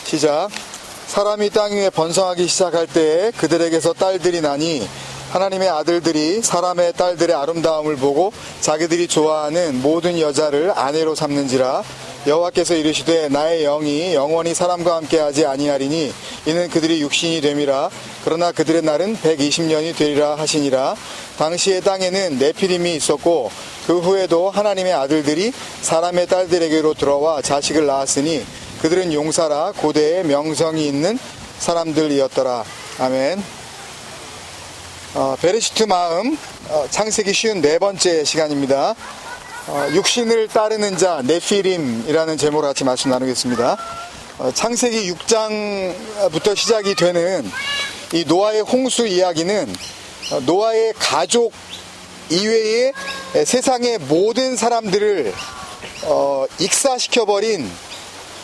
시작. 사람이 땅 위에 번성하기 시작할 때에 그들에게서 딸들이 나니 하나님의 아들들이 사람의 딸들의 아름다움을 보고 자기들이 좋아하는 모든 여자를 아내로 삼는지라. 여호와께서 이르시되 나의 영이 영원히 사람과 함께하지 아니하리니 이는 그들이 육신이 됨이라. 그러나 그들의 날은 120년이 되리라 하시니라. 당시에 땅에는 네피림이 있었고 그 후에도 하나님의 아들들이 사람의 딸들에게로 들어와 자식을 낳았으니 그들은 용사라 고대에 명성이 있는 사람들이었더라. 아멘. 베레시트 마음, 창세기 54번째 시간입니다. 육신을 따르는 자 네피림이라는 제목으로 같이 말씀 나누겠습니다. 창세기 6장부터 시작이 되는 이 노아의 홍수 이야기는 노아의 가족 이외의 세상의 모든 사람들을 익사시켜버린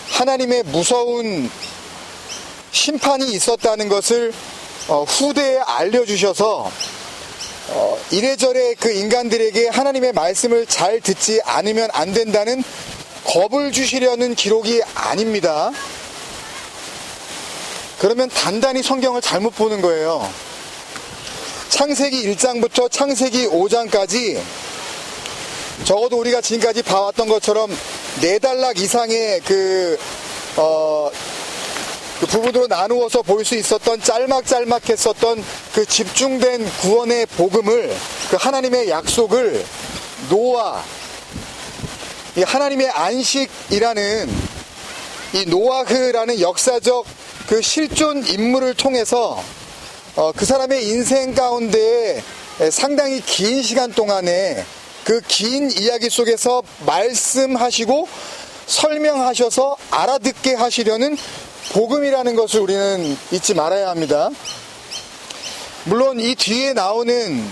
하나님의 무서운 심판이 있었다는 것을 후대에 알려주셔서 이래저래 그 인간들에게 하나님의 말씀을 잘 듣지 않으면 안 된다는 겁을 주시려는 기록이 아닙니다. 그러면 단단히 성경을 잘못 보는 거예요. 창세기 1장부터 창세기 5장까지 적어도 우리가 지금까지 봐왔던 것처럼 4단락 이상의 그 부분으로 나누어서 볼 수 있었던 짤막짤막했었던 그 집중된 구원의 복음을, 그 하나님의 약속을 노아, 이 하나님의 안식이라는 이 노아흐라는 역사적 그 실존 인물을 통해서 그 사람의 인생 가운데 상당히 긴 시간 동안에 그 긴 이야기 속에서 말씀하시고 설명하셔서 알아듣게 하시려는 복음이라는 것을 우리는 잊지 말아야 합니다. 물론 이 뒤에 나오는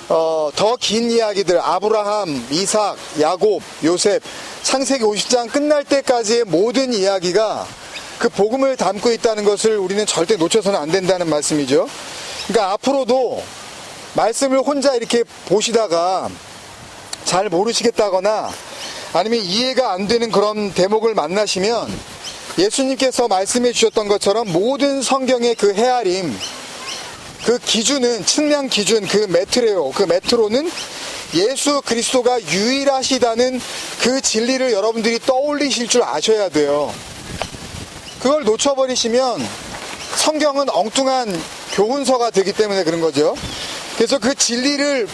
더 긴 이야기들, 아브라함, 이삭, 야곱, 요셉, 창세기 50장 끝날 때까지의 모든 이야기가 그 복음을 담고 있다는 것을 우리는 절대 놓쳐서는 안 된다는 말씀이죠. 그러니까 앞으로도 말씀을 혼자 이렇게 보시다가 잘 모르시겠다거나 아니면 이해가 안 되는 그런 대목을 만나시면 예수님께서 말씀해 주셨던 것처럼 모든 성경의 그 헤아림, 그 기준은, 측량 기준, 그 메트로는 예수 그리스도가 유일하시다는 그 진리를 여러분들이 떠올리실 줄 아셔야 돼요. 그걸 놓쳐버리시면 성경은 엉뚱한 교훈서가 되기 때문에 그런 거죠. 그래서 그 진리를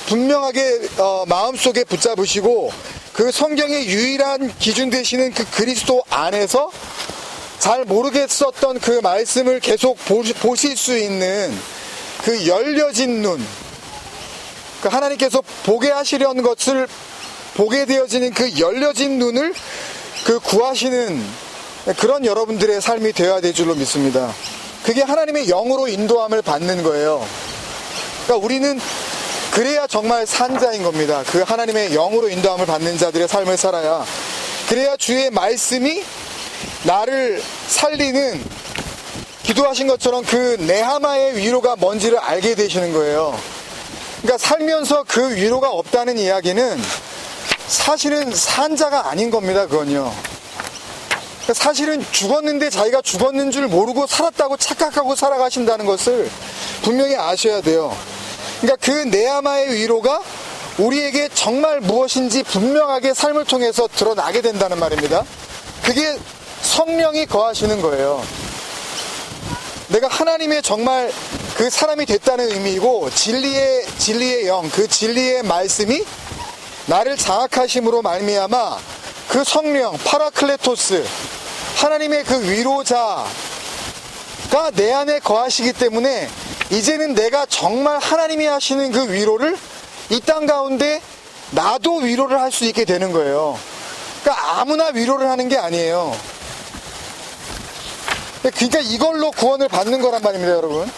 분명하게 마음속에 붙잡으시고 그 성경의 유일한 기준 되시는 그 그리스도 안에서 잘 모르겠었던 그 말씀을 계속 보실 수 있는 그 열려진 눈, 그 하나님께서 보게 하시려는 것을 보게 되어지는 그 열려진 눈을 그 구하시는 그런 여러분들의 삶이 되어야 될 줄로 믿습니다. 그게 하나님의 영으로 인도함을 받는 거예요. 그러니까 우리는 그래야 정말 산자인 겁니다. 그 하나님의 영으로 인도함을 받는 자들의 삶을 살아야, 그래야 주의 말씀이 나를 살리는, 기도하신 것처럼 그 네하마의 위로가 뭔지를 알게 되시는 거예요. 그러니까 살면서 그 위로가 없다는 이야기는 사실은 산자가 아닌 겁니다. 그건요. 그러니까 사실은 죽었는데 자기가 죽었는 줄 모르고 살았다고 착각하고 살아가신다는 것을 분명히 아셔야 돼요. 그러니까 그 네하마의 위로가 우리에게 정말 무엇인지 분명하게 삶을 통해서 드러나게 된다는 말입니다. 그게 성령이 거하시는 거예요. 내가 하나님의 정말 그 사람이 됐다는 의미이고, 진리의 영, 그 진리의 말씀이 나를 장악하심으로 말미암아 그 성령, 파라클레토스, 하나님의 그 위로자가 내 안에 거하시기 때문에 이제는 내가 정말 하나님이 하시는 그 위로를 이 땅 가운데 나도 위로를 할 수 있게 되는 거예요. 그러니까 아무나 위로를 하는 게 아니에요. 그러니까 이걸로 구원을 받는 거란 말입니다, 여러분.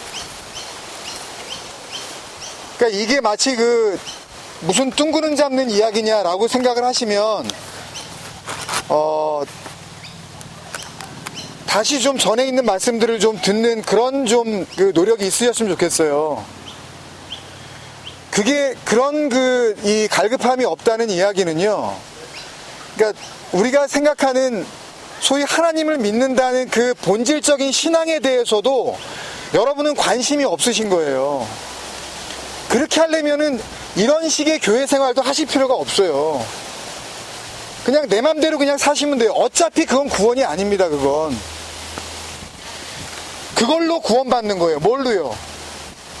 그러니까 이게 마치 그 무슨 뚱그릉 잡는 이야기냐라고 생각을 하시면 다시 좀 전에 있는 말씀들을 좀 듣는 그런 좀 그 노력이 있으셨으면 좋겠어요. 그게 그런 이 갈급함이 없다는 이야기는요. 그러니까 우리가 생각하는 소위 하나님을 믿는다는 그 본질적인 신앙에 대해서도 여러분은 관심이 없으신 거예요. 그렇게 하려면은 이런 식의 교회 생활도 하실 필요가 없어요. 그냥 내 맘대로 그냥 사시면 돼요. 어차피 그건 구원이 아닙니다. 그걸로 구원받는 거예요. 뭘로요?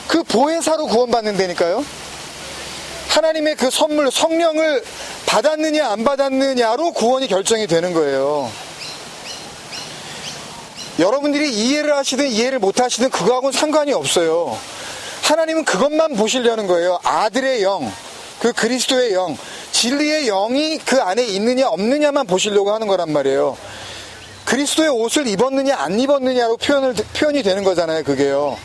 그 보혜사로 구원받는다니까요. 하나님의 그 선물 성령을 받았느냐 안 받았느냐로 구원이 결정이 되는 거예요. 여러분들이 이해를 하시든 이해를 못 하시든 그거하고는 상관이 없어요. 하나님은 그것만 보시려는 거예요. 아들의 영, 그 그리스도의 영, 진리의 영이 그 안에 있느냐 없느냐만 보시려고 하는 거란 말이에요. 그리스도의 옷을 입었느냐 안 입었느냐로 표현이 되는 거잖아요. 그게요.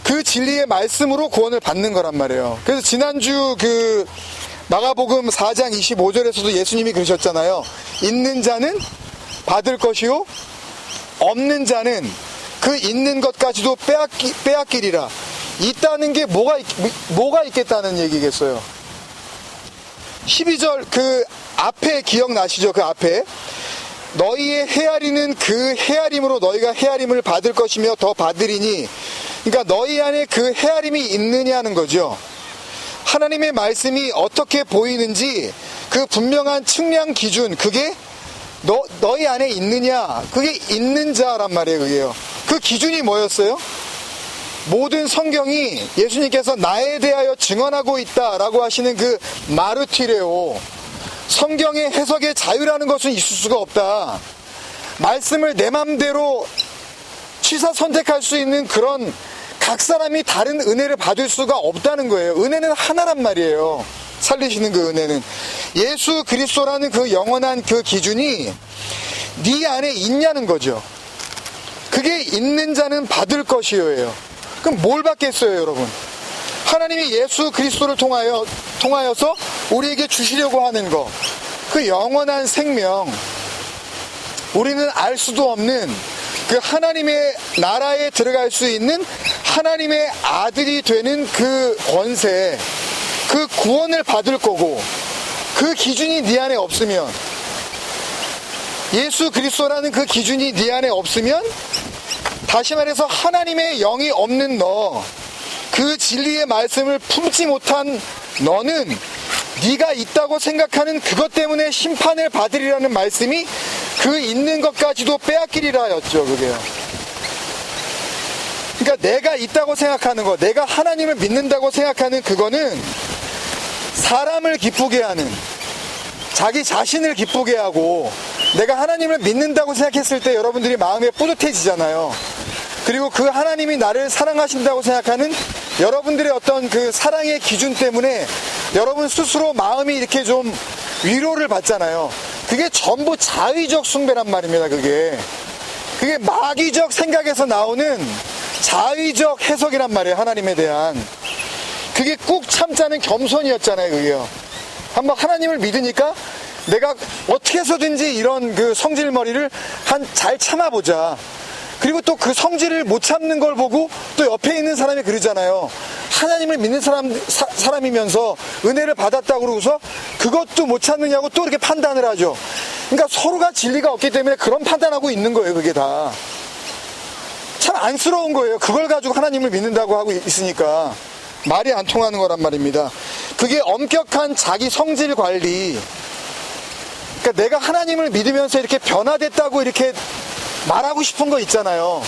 그 진리의 말씀으로 구원을 받는 거란 말이에요. 그래서 지난주 그 마가복음 4장 25절에서도 예수님이 그러셨잖아요. 있는 자는 받을 것이요 없는 자는 그 있는 것까지도 빼앗기리라. 있다는 게 뭐가 있겠다는 얘기겠어요. 12절 그 앞에 기억나시죠? 그 앞에 너희의 헤아리는 그 헤아림으로 너희가 헤아림을 받을 것이며 더 받으리니, 그러니까 너희 안에 그 헤아림이 있느냐는 거죠. 하나님의 말씀이 어떻게 보이는지 그 분명한 측량 기준, 그게 너희 안에 있느냐, 그게 있는 자란 말이에요. 그게요. 그 기준이 뭐였어요? 모든 성경이 예수님께서 나에 대하여 증언하고 있다라고 하시는 그 마르티레오, 성경의 해석의 자유라는 것은 있을 수가 없다. 말씀을 내 맘대로 취사 선택할 수 있는 그런 각 사람이 다른 은혜를 받을 수가 없다는 거예요. 은혜는 하나란 말이에요. 살리시는 그 은혜는 예수 그리스도라는 그 영원한 그 기준이 네 안에 있냐는 거죠. 그게 있는 자는 받을 것이요예요. 그럼 뭘 받겠어요, 여러분? 하나님이 예수 그리스도를 통하여서 우리에게 주시려고 하는 거, 그 영원한 생명, 우리는 알 수도 없는 그 하나님의 나라에 들어갈 수 있는 하나님의 아들이 되는 그 권세, 그 구원을 받을 거고, 그 기준이 네 안에 없으면, 예수 그리스도라는 그 기준이 네 안에 없으면, 다시 말해서 하나님의 영이 없는 너, 그 진리의 말씀을 품지 못한 너는 네가 있다고 생각하는 그것 때문에 심판을 받으리라는 말씀이 그 있는 것까지도 빼앗기리라였죠. 그게요. 그러니까 내가 있다고 생각하는 거, 내가 하나님을 믿는다고 생각하는 그거는 사람을 기쁘게 하는, 자기 자신을 기쁘게 하고, 내가 하나님을 믿는다고 생각했을 때 여러분들이 마음에 뿌듯해지잖아요. 그리고 그 하나님이 나를 사랑하신다고 생각하는 여러분들의 어떤 그 사랑의 기준 때문에 여러분 스스로 마음이 이렇게 좀 위로를 받잖아요. 그게 전부 자의적 숭배란 말입니다. 그게 마귀적 생각에서 나오는 자의적 해석이란 말이에요. 하나님에 대한. 그게 꾹 참자는 겸손이었잖아요. 그게요. 한번 하나님을 믿으니까 내가 어떻게 해서든지 이런 그 성질머리를 잘 참아보자. 그리고 또 그 성질을 못 참는 걸 보고 또 옆에 있는 사람이 그러잖아요. 하나님을 믿는 사람이면서 은혜를 받았다고 그러고서 그것도 못 참느냐고 또 이렇게 판단을 하죠. 그러니까 서로가 진리가 없기 때문에 그런 판단하고 있는 거예요. 그게 다. 참 안쓰러운 거예요. 그걸 가지고 하나님을 믿는다고 하고 있으니까. 말이 안 통하는 거란 말입니다. 그게 엄격한 자기 성질 관리. 그러니까 내가 하나님을 믿으면서 이렇게 변화됐다고 이렇게 말하고 싶은 거 있잖아요.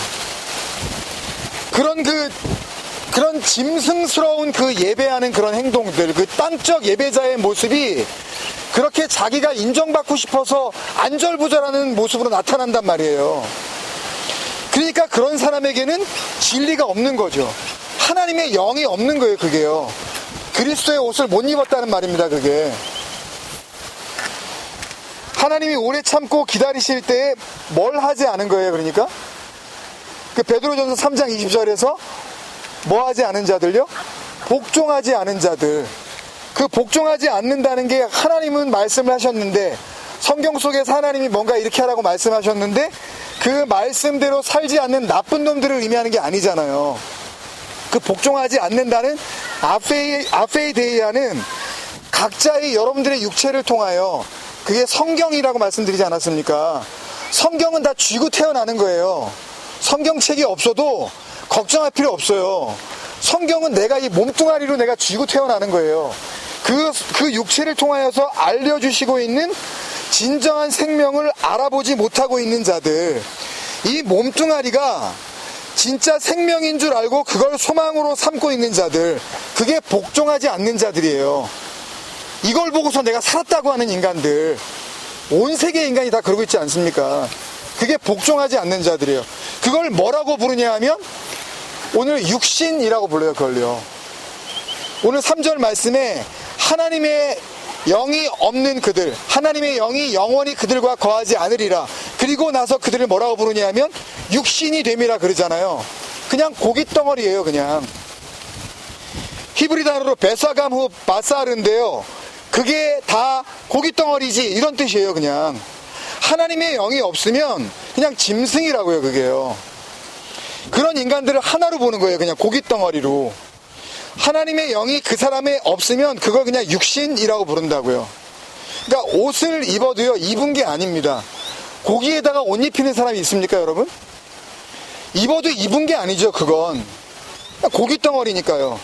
그런 짐승스러운 그 예배하는 그런 행동들, 그 땅적 예배자의 모습이 그렇게 자기가 인정받고 싶어서 안절부절하는 모습으로 나타난단 말이에요. 그러니까 그런 사람에게는 진리가 없는 거죠. 하나님의 영이 없는 거예요. 그게요. 그리스도의 옷을 못 입었다는 말입니다. 그게. 하나님이 오래 참고 기다리실 때에 뭘 하지 않은 거예요. 그러니까 그 베드로전서 3장 20절에서 뭐 하지 않은 자들요? 복종하지 않은 자들. 그 복종하지 않는다는 게 하나님은 말씀을 하셨는데, 성경 속에서 하나님이 뭔가 이렇게 하라고 말씀하셨는데 그 말씀대로 살지 않는 나쁜 놈들을 의미하는 게 아니잖아요. 그 복종하지 않는다는 아페이데이아는 각자의 여러분들의 육체를 통하여, 그게 성경이라고 말씀드리지 않았습니까? 성경은 다 쥐고 태어나는 거예요. 성경책이 없어도 걱정할 필요 없어요. 성경은 내가 이 몸뚱아리로 내가 쥐고 태어나는 거예요. 그 육체를 통하여서 알려주시고 있는 진정한 생명을 알아보지 못하고 있는 자들, 이 몸뚱아리가 진짜 생명인 줄 알고 그걸 소망으로 삼고 있는 자들, 그게 복종하지 않는 자들이에요. 이걸 보고서 내가 살았다고 하는 인간들, 온 세계 인간이 다 그러고 있지 않습니까? 그게 복종하지 않는 자들이에요. 그걸 뭐라고 부르냐 하면 오늘 육신이라고 불러요. 그걸요. 오늘 3절 말씀에 하나님의 영이 없는 그들, 하나님의 영이 영원히 그들과 거하지 않으리라. 그리고 나서 그들을 뭐라고 부르냐 하면 육신이 됨이라 그러잖아요. 그냥 고깃덩어리예요. 그냥 히브리 단어로 베사감후 바사르인데요, 그게 다 고깃덩어리지 이런 뜻이에요. 그냥 하나님의 영이 없으면 그냥 짐승이라고요. 그게요. 그런 인간들을 하나로 보는 거예요. 그냥 고깃덩어리로. 하나님의 영이 그 사람에 없으면 그걸 그냥 육신이라고 부른다고요. 그러니까 옷을 입어도요, 입은 게 아닙니다. 고기에다가 옷 입히는 사람이 있습니까, 여러분? 입어도 입은 게 아니죠. 그건 고깃덩어리니까요.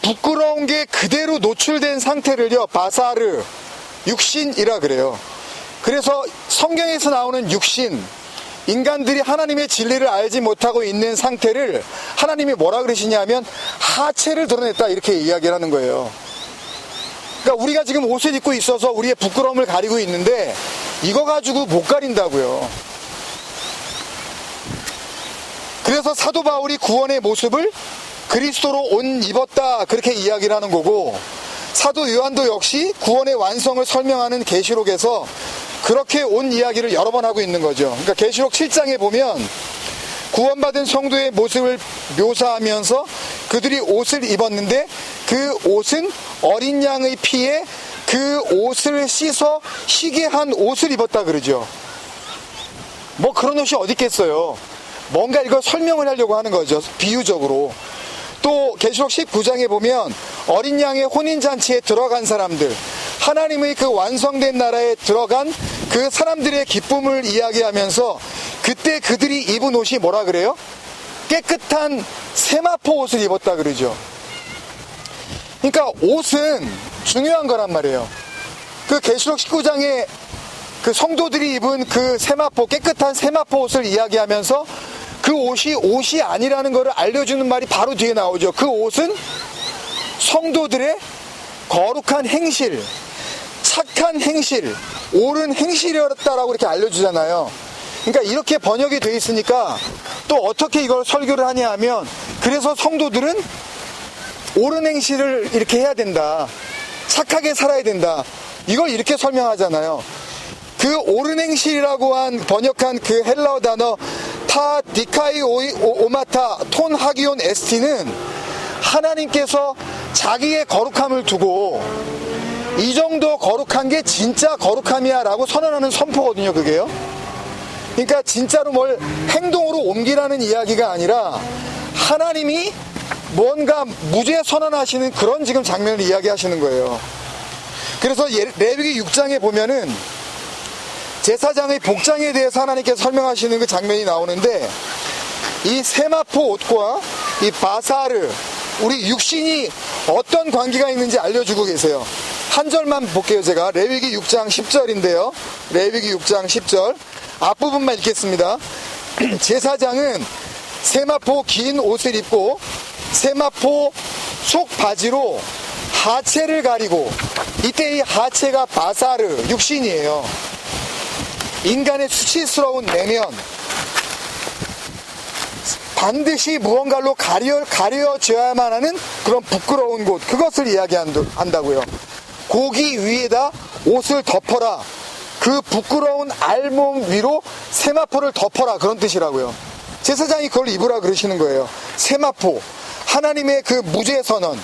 부끄러운 게 그대로 노출된 상태를요, 바사르, 육신이라 그래요. 그래서 성경에서 나오는 육신, 인간들이 하나님의 진리를 알지 못하고 있는 상태를 하나님이 뭐라 그러시냐면 하체를 드러냈다, 이렇게 이야기를 하는 거예요. 그러니까 우리가 지금 옷을 입고 있어서 우리의 부끄러움을 가리고 있는데 이거 가지고 못 가린다고요. 그래서 사도 바울이 구원의 모습을 그리스도로 옷 입었다, 그렇게 이야기를 하는 거고, 사도 요한도 역시 구원의 완성을 설명하는 계시록에서 그렇게 온 이야기를 여러 번 하고 있는 거죠. 그러니까 계시록 7장에 보면 구원받은 성도의 모습을 묘사하면서 그들이 옷을 입었는데 그 옷은 어린 양의 피에 그 옷을 씻어 희게 한 옷을 입었다 그러죠. 뭐 그런 옷이 어디 있겠어요. 뭔가 이걸 설명을 하려고 하는 거죠. 비유적으로. 또 계시록 19장에 보면 어린 양의 혼인잔치에 들어간 사람들, 하나님의 그 완성된 나라에 들어간 그 사람들의 기쁨을 이야기하면서 그때 그들이 입은 옷이 뭐라 그래요? 깨끗한 세마포 옷을 입었다 그러죠. 그러니까 옷은 중요한 거란 말이에요. 그 계시록 19장에 그 성도들이 입은 그 세마포, 깨끗한 세마포 옷을 이야기하면서 그 옷이 아니라는 것을 알려주는 말이 바로 뒤에 나오죠. 그 옷은 성도들의 거룩한 행실, 착한 행실, 옳은 행실이었다라고 이렇게 알려주잖아요. 그러니까 이렇게 번역이 돼 있으니까 또 어떻게 이걸 설교를 하냐 하면, 그래서 성도들은 옳은 행실을 이렇게 해야 된다, 착하게 살아야 된다, 이걸 이렇게 설명하잖아요. 그 옳은 행실이라고 한 번역한 그 헬라어 단어 타 디카이 오마타 톤 하기온 에스티는 하나님께서 자기의 거룩함을 두고 이 정도 거룩한 게 진짜 거룩함이야 라고 선언하는 선포거든요. 그게요. 그러니까 진짜로 뭘 행동으로 옮기라는 이야기가 아니라 하나님이 뭔가 무죄 선언하시는 그런 지금 장면을 이야기하시는 거예요. 그래서 레위기 6장에 보면은 제사장의 복장에 대해서 하나님께서 설명하시는 그 장면이 나오는데, 이 세마포 옷과 이 바사르, 우리 육신이 어떤 관계가 있는지 알려주고 계세요. 한 절만 볼게요. 제가 레위기 6장 10절인데요 레위기 6장 10절 앞부분만 읽겠습니다. 제사장은 세마포 긴 옷을 입고 세마포 속 바지로 하체를 가리고, 이때 이 하체가 바사르, 육신이에요. 인간의 수치스러운 내면, 반드시 무언가로 가려져야만 하는 그런 부끄러운 곳, 그것을 이야기한다고요. 고기 위에다 옷을 덮어라, 그 부끄러운 알몸 위로 세마포를 덮어라, 그런 뜻이라고요. 제사장이 그걸 입으라 그러시는 거예요. 세마포, 하나님의 그 무죄 선언,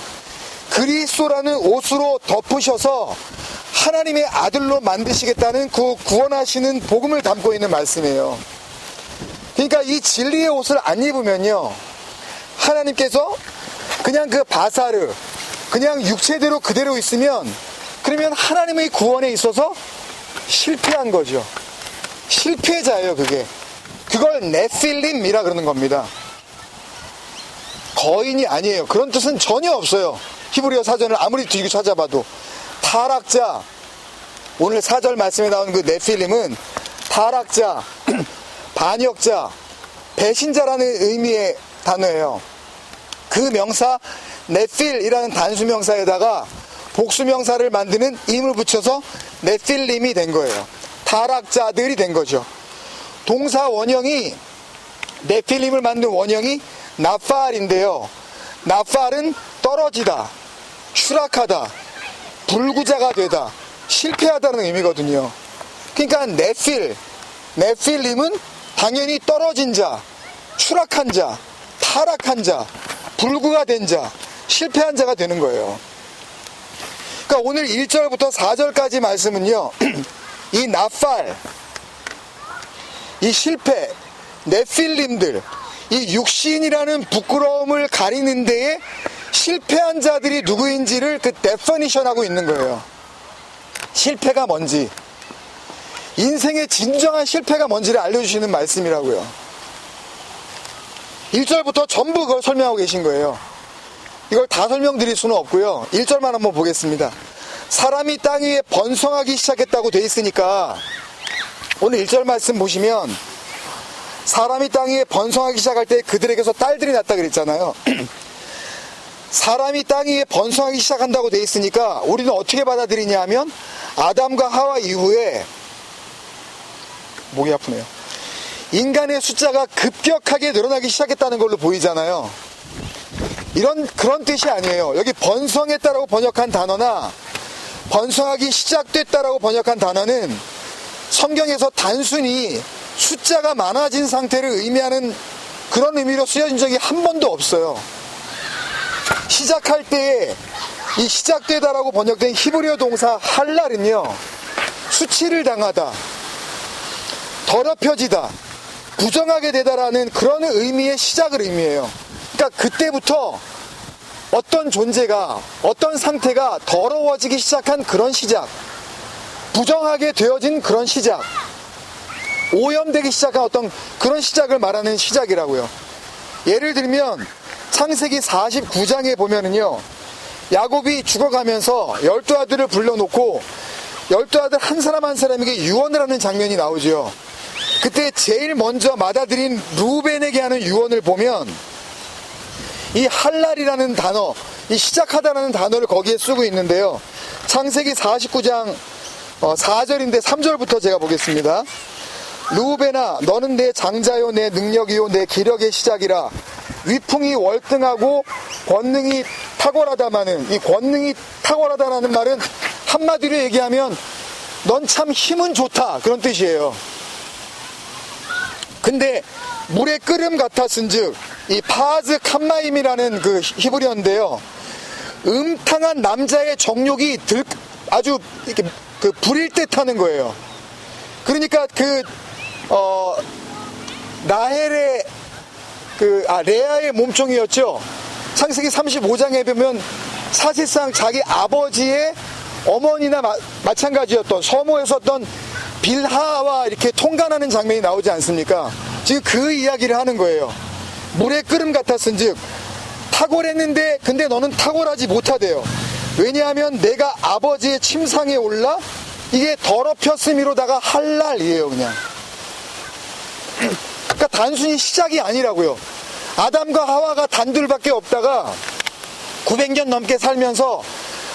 그리스도라는 옷으로 덮으셔서 하나님의 아들로 만드시겠다는 그 구원하시는 복음을 담고 있는 말씀이에요. 그러니까 이 진리의 옷을 안 입으면요, 하나님께서 그냥 그 바사르, 그냥 육체대로 그대로 있으면, 그러면 하나님의 구원에 있어서 실패한 거죠. 실패자예요, 그게. 그걸 네필림이라 그러는 겁니다. 거인이 아니에요. 그런 뜻은 전혀 없어요. 히브리어 사전을 아무리 뒤지고 찾아봐도. 타락자, 오늘 4절 말씀에 나오는 그 네필림은 타락자, 반역자, 배신자라는 의미의 단어예요. 그 명사 네필이라는 단수명사에다가 복수명사를 만드는 임을 붙여서 네필림이 된 거예요. 타락자들이 된 거죠. 동사 원형이, 네필림을 만든 원형이 나팔인데요. 나팔은 떨어지다, 추락하다, 불구자가 되다, 실패하다는 의미거든요. 그러니까 네필림은 당연히 떨어진 자, 추락한 자, 타락한 자, 불구가 된 자, 실패한 자가 되는 거예요. 그러니까 오늘 1절부터 4절까지 말씀은요, 이 나팔, 이 실패, 네필림들, 이 육신이라는 부끄러움을 가리는 데에 실패한 자들이 누구인지를 그 데퍼니션하고 있는 거예요. 실패가 뭔지, 인생의 진정한 실패가 뭔지를 알려주시는 말씀이라고요. 1절부터 전부 그걸 설명하고 계신 거예요. 이걸 다 설명드릴 수는 없고요. 1절만 한번 보겠습니다. 사람이 땅 위에 번성하기 시작했다고 돼 있으니까 오늘 1절 말씀 보시면 사람이 땅 위에 번성하기 시작할 때 그들에게서 딸들이 났다 그랬잖아요. 사람이 땅 위에 번성하기 시작한다고 돼 있으니까 우리는 어떻게 받아들이냐 하면 아담과 하와 이후에, 목이 아프네요, 인간의 숫자가 급격하게 늘어나기 시작했다는 걸로 보이잖아요. 그런 뜻이 아니에요. 여기 번성했다라고 번역한 단어나 번성하기 시작됐다라고 번역한 단어는 성경에서 단순히 숫자가 많아진 상태를 의미하는 그런 의미로 쓰여진 적이 한 번도 없어요. 시작할 때에 이 시작되다라고 번역된 히브리어 동사 할랄은요, 수치를 당하다, 더럽혀지다, 부정하게 되다라는 그런 의미의 시작을 의미해요. 그러니까 그때부터 어떤 존재가, 어떤 상태가 더러워지기 시작한 그런 시작, 부정하게 되어진 그런 시작, 오염되기 시작한 어떤 그런 시작을 말하는 시작이라고요. 예를 들면 창세기 49장에 보면은요, 야곱이 죽어가면서 12아들을 불러놓고 12아들 한 사람 한 사람에게 유언을 하는 장면이 나오죠. 그때 제일 먼저 맏아들인 루벤에게 하는 유언을 보면 이 할랄이라는 단어, 이 시작하다라는 단어를 거기에 쓰고 있는데요. 창세기 49장 4절인데 3절부터 제가 보겠습니다. 루벤아, 너는 내 장자요, 내 능력이요, 내 기력의 시작이라. 위풍이 월등하고 권능이 탁월하다마는, 이 권능이 탁월하다라는 말은 한마디로 얘기하면 넌 참 힘은 좋다, 그런 뜻이에요. 근데 물의 끓음 같았은즉, 이 파즈 캄마임이라는 그 히브리어인데요, 음탕한 남자의 정욕이 아주 이렇게 그 불일 듯 하는 거예요. 그러니까 라헬의 레아의 몸종이었죠. 창세기 35장에 보면 사실상 자기 아버지의 어머니나 마찬가지였던, 서모에서 어떤 빌하와 이렇게 통간하는 장면이 나오지 않습니까? 지금 그 이야기를 하는 거예요. 물의 끓음 같았은즉, 탁월했는데 근데 너는 탁월하지 못하대요. 왜냐하면 내가 아버지의 침상에 올라 이게 더럽혔음이로다가 할랄이에요, 그냥. 그러니까 단순히 시작이 아니라고요. 아담과 하와가 단둘밖에 없다가 900년 넘게 살면서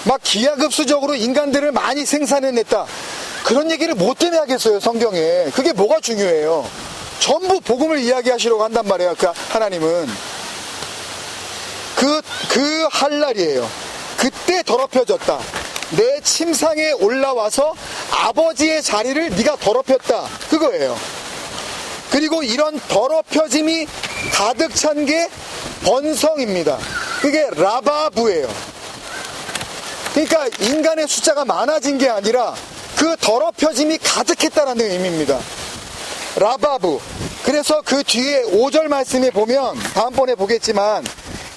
막 기하급수적으로 인간들을 많이 생산해냈다, 그런 얘기를 뭐 때문에 하겠어요, 성경에. 그게 뭐가 중요해요. 전부 복음을 이야기하시려고 한단 말이에요, 그 하나님은. 그 할랄이에요. 그때 더럽혀졌다. 내 침상에 올라와서 아버지의 자리를 네가 더럽혔다, 그거예요. 그리고 이런 더럽혀짐이 가득 찬 게 번성입니다. 그게 라바부예요. 그러니까 인간의 숫자가 많아진 게 아니라 그 더럽혀짐이 가득했다라는 의미입니다. 라바부. 그래서 그 뒤에 5절 말씀에 보면, 다음번에 보겠지만,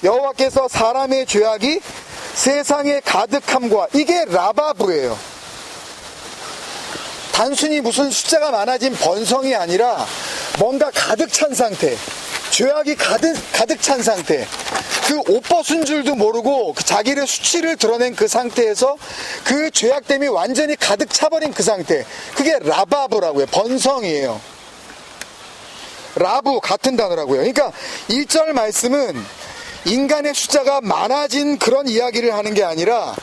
여호와께서 사람의 죄악이 세상에 가득함과, 이게 라바부예요. 단순히 무슨 숫자가 많아진 번성이 아니라 뭔가 가득 찬 상태, 죄악이 가득 찬 상태, 그 옷 벗은 줄도 모르고 그 자기의 수치를 드러낸 그 상태에서 그 죄악됨이 완전히 가득 차버린 그 상태, 그게 라바브라고요. 번성이에요. 라브 같은 단어라고요. 그러니까 1절 말씀은 인간의 숫자가 많아진 그런 이야기를 하는 게 아니라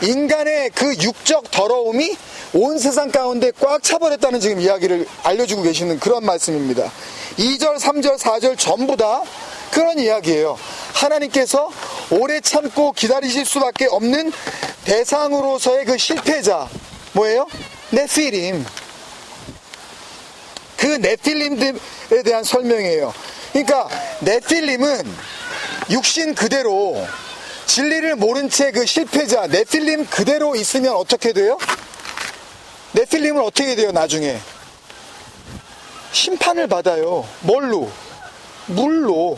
인간의 그 육적 더러움이 온 세상 가운데 꽉 차버렸다는 지금 이야기를 알려주고 계시는 그런 말씀입니다. 2절, 3절, 4절 전부 다 그런 이야기예요. 하나님께서 오래 참고 기다리실 수밖에 없는 대상으로서의 그 실패자, 뭐예요? 네필림. 그 네필림들에 대한 설명이에요. 그러니까 네필림은 육신 그대로 진리를 모른 채 그 실패자 네필림 그대로 있으면 어떻게 돼요? 네필림은 어떻게 돼요? 나중에 심판을 받아요. 뭘로? 물로.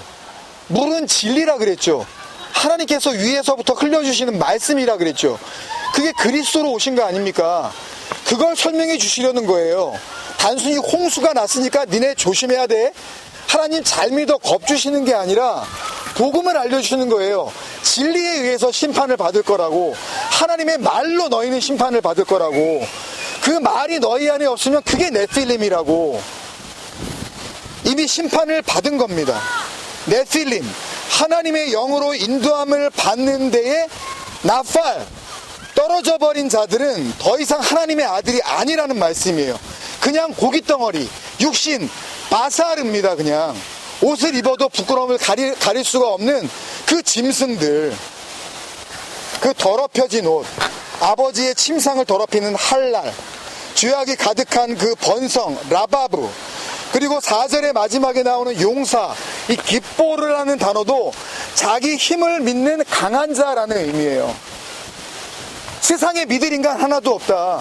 물은 진리라 그랬죠. 하나님께서 위에서부터 흘려주시는 말씀이라 그랬죠. 그게 그리스도로 오신 거 아닙니까? 그걸 설명해 주시려는 거예요. 단순히 홍수가 났으니까 니네 조심해야 돼, 하나님 잘 믿어 겁주시는 게 아니라 복음을 알려주시는 거예요. 진리에 의해서 심판을 받을 거라고, 하나님의 말로 너희는 심판을 받을 거라고, 그 말이 너희 안에 없으면 그게 네필림이라고. 이미 심판을 받은 겁니다. 네필림, 하나님의 영으로 인도함을 받는 데에 나팔, 떨어져 버린 자들은 더 이상 하나님의 아들이 아니라는 말씀이에요. 그냥 고깃덩어리, 육신, 바사르입니다. 그냥 옷을 입어도 부끄러움을 가릴 수가 없는 그 짐승들, 그 더럽혀진 옷, 아버지의 침상을 더럽히는 할랄, 죄악이 가득한 그 번성, 라바브, 그리고 4절의 마지막에 나오는 용사, 이 깃보르라는 단어도 자기 힘을 믿는 강한 자라는 의미예요. 세상에 믿을 인간 하나도 없다.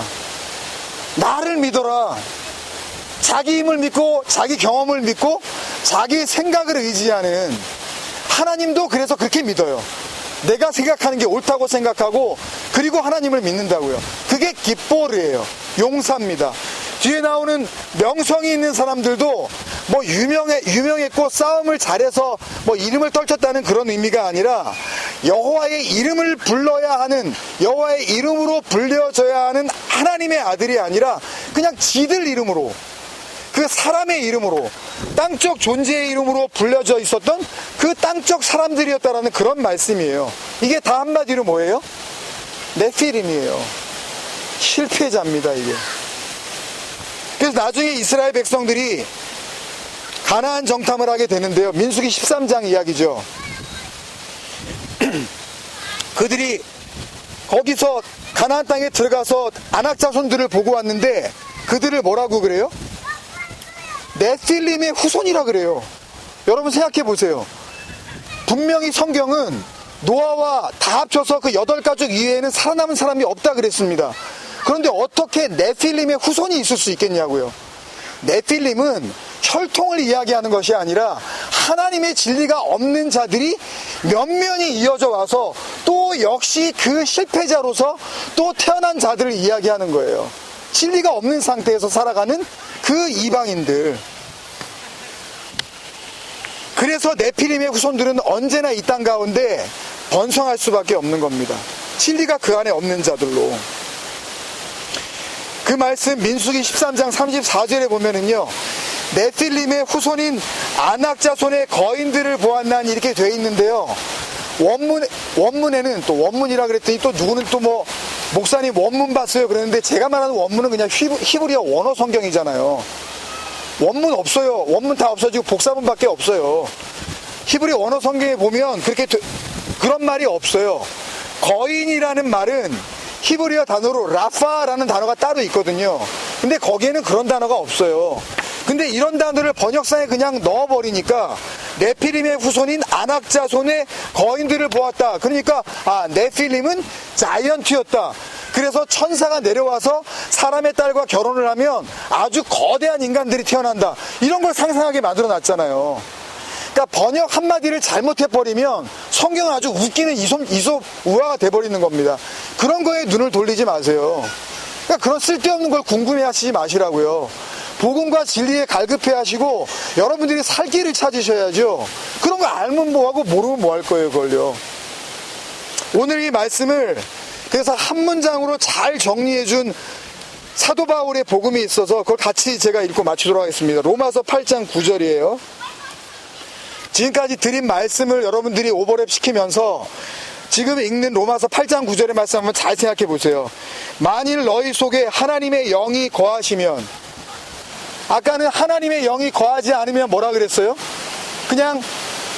나를 믿어라. 자기 힘을 믿고 자기 경험을 믿고 자기 생각을 의지하는 하나님도 그래서 그렇게 믿어요. 내가 생각하는 게 옳다고 생각하고 그리고 하나님을 믿는다고요. 그게 깃보르예요. 용사입니다. 뒤에 나오는 명성이 있는 사람들도 뭐 유명했고 싸움을 잘해서 뭐 이름을 떨쳤다는 그런 의미가 아니라 여호와의 이름을 불러야 하는, 여호와의 이름으로 불려져야 하는 하나님의 아들이 아니라 그냥 지들 이름으로, 그 사람의 이름으로, 땅적 존재의 이름으로 불려져 있었던 그 땅적 사람들이었다라는 그런 말씀이에요. 이게 다 한마디로 뭐예요? 네필림이에요. 실패자입니다, 이게. 그래서 나중에 이스라엘 백성들이 가나안 정탐을 하게 되는데요. 민수기 13장 이야기죠. 그들이 거기서 가나안 땅에 들어가서 아낙 자손들을 보고 왔는데 그들을 뭐라고 그래요? 네필림의 후손이라 그래요. 여러분 생각해 보세요. 분명히 성경은 노아와 다 합쳐서 그 8가족 이외에는 살아남은 사람이 없다 그랬습니다. 그런데 어떻게 네필림의 후손이 있을 수 있겠냐고요. 네필림은 혈통을 이야기하는 것이 아니라 하나님의 진리가 없는 자들이 면면이 이어져 와서 또 역시 그 실패자로서 또 태어난 자들을 이야기하는 거예요. 진리가 없는 상태에서 살아가는 그 이방인들. 그래서 네필림의 후손들은 언제나 이 땅 가운데 번성할 수밖에 없는 겁니다. 진리가 그 안에 없는 자들로. 그 말씀 민수기 13장 34절에 보면은요, 네필림의 후손인 아낙 자손의 거인들을 보았나니 이렇게 돼 있는데요. 원문에는 또 원문이라 그랬더니 또 누구는 또 뭐 목사님 원문 봤어요 그랬는데, 제가 말하는 원문은 그냥 히브리어 원어 성경이잖아요. 원문 없어요. 원문 다 없어지고 복사본밖에 없어요. 히브리 원어 성경에 보면 그런 말이 없어요. 거인이라는 말은 히브리어 단어로 라파라는 단어가 따로 있거든요. 근데 거기에는 그런 단어가 없어요. 근데 이런 단어를 번역상에 그냥 넣어버리니까 네필림의 후손인 아낙 자손의 거인들을 보았다. 그러니까 네필림은 자이언트였다. 그래서 천사가 내려와서 사람의 딸과 결혼을 하면 아주 거대한 인간들이 태어난다. 이런 걸 상상하게 만들어놨잖아요. 그러니까 번역 한마디를 잘못해버리면 성경은 아주 웃기는 이솝 우화가 돼버리는 겁니다. 그런 거에 눈을 돌리지 마세요. 그러니까 그런 쓸데없는 걸 궁금해 하시지 마시라고요. 복음과 진리에 갈급해 하시고 여러분들이 살 길을 찾으셔야죠. 그런 거 알면 뭐하고 모르면 뭐 할 거예요, 그걸요. 오늘 이 말씀을 그래서 한 문장으로 잘 정리해 준 사도 바울의 복음이 있어서 그걸 같이 제가 읽고 마치도록 하겠습니다. 로마서 8장 9절이에요. 지금까지 드린 말씀을 여러분들이 오버랩 시키면서 지금 읽는 로마서 8장 9절의 말씀 한번 잘 생각해 보세요. 만일 너희 속에 하나님의 영이 거하시면, 아까는 하나님의 영이 거하지 않으면 뭐라 그랬어요? 그냥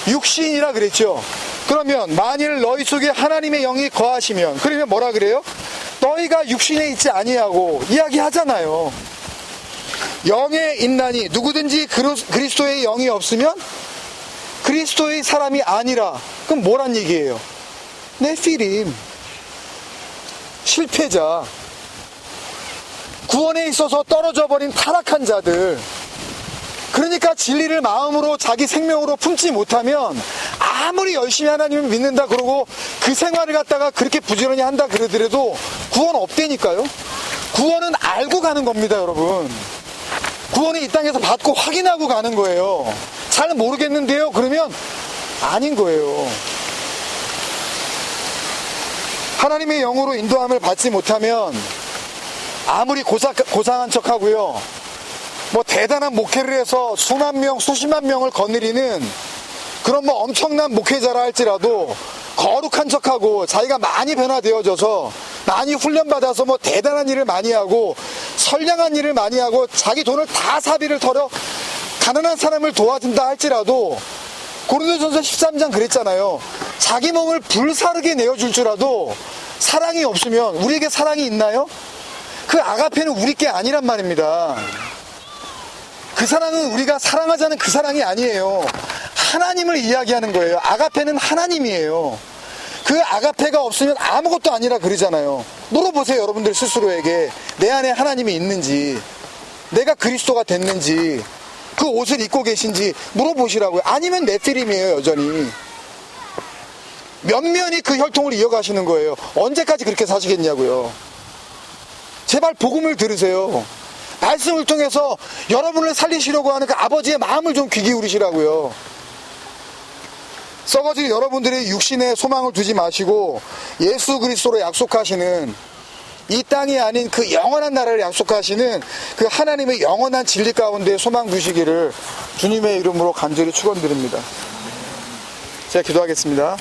육신이라 그랬죠. 그러면 만일 너희 속에 하나님의 영이 거하시면, 그러면 뭐라 그래요? 너희가 육신에 있지 아니하고 이야기하잖아요. 영에 있나니 누구든지 그리스도의 영이 없으면 그리스도의 사람이 아니라. 그럼 뭐란 얘기예요? 네피림, 실패자, 구원에 있어서 떨어져 버린 타락한 자들. 그러니까 진리를 마음으로 자기 생명으로 품지 못하면 아무리 열심히 하나님을 믿는다 그러고 그 생활을 갖다가 그렇게 부지런히 한다 그러더라도 구원 없다니까요. 구원은 알고 가는 겁니다, 여러분. 구원이 이 땅에서 받고 확인하고 가는 거예요. 잘 모르겠는데요? 그러면 아닌 거예요. 하나님의 영으로 인도함을 받지 못하면 아무리 고상한 척하고요, 뭐 대단한 목회를 해서 수만 명, 수십만 명을 거느리는 그런 뭐 엄청난 목회자라 할지라도 거룩한 척하고 자기가 많이 변화되어져서 많이 훈련받아서 뭐 대단한 일을 많이 하고 선량한 일을 많이 하고 자기 돈을 다 사비를 털어 가난한 사람을 도와준다 할지라도, 고린도전서 13장 그랬잖아요. 자기 몸을 불사르게 내어줄 줄라도 사랑이 없으면, 우리에게 사랑이 있나요? 그 아가페는 우리 게 아니란 말입니다. 그 사랑은 우리가 사랑하자는 그 사랑이 아니에요. 하나님을 이야기하는 거예요. 아가페는 하나님이에요. 그 아가페가 없으면 아무것도 아니라 그러잖아요. 물어보세요, 여러분들 스스로에게. 내 안에 하나님이 있는지, 내가 그리스도가 됐는지, 그 옷을 입고 계신지 물어보시라고요. 아니면 네피림이에요, 여전히. 면면이 그 혈통을 이어가시는 거예요. 언제까지 그렇게 사시겠냐고요. 제발 복음을 들으세요. 말씀을 통해서 여러분을 살리시려고 하는 그 아버지의 마음을 좀 귀 기울이시라고요. 썩어질 여러분들의 육신에 소망을 두지 마시고 예수 그리스도로 약속하시는, 이 땅이 아닌 그 영원한 나라를 약속하시는 그 하나님의 영원한 진리 가운데 소망 두시기를 주님의 이름으로 간절히 축원드립니다. 제가 기도하겠습니다.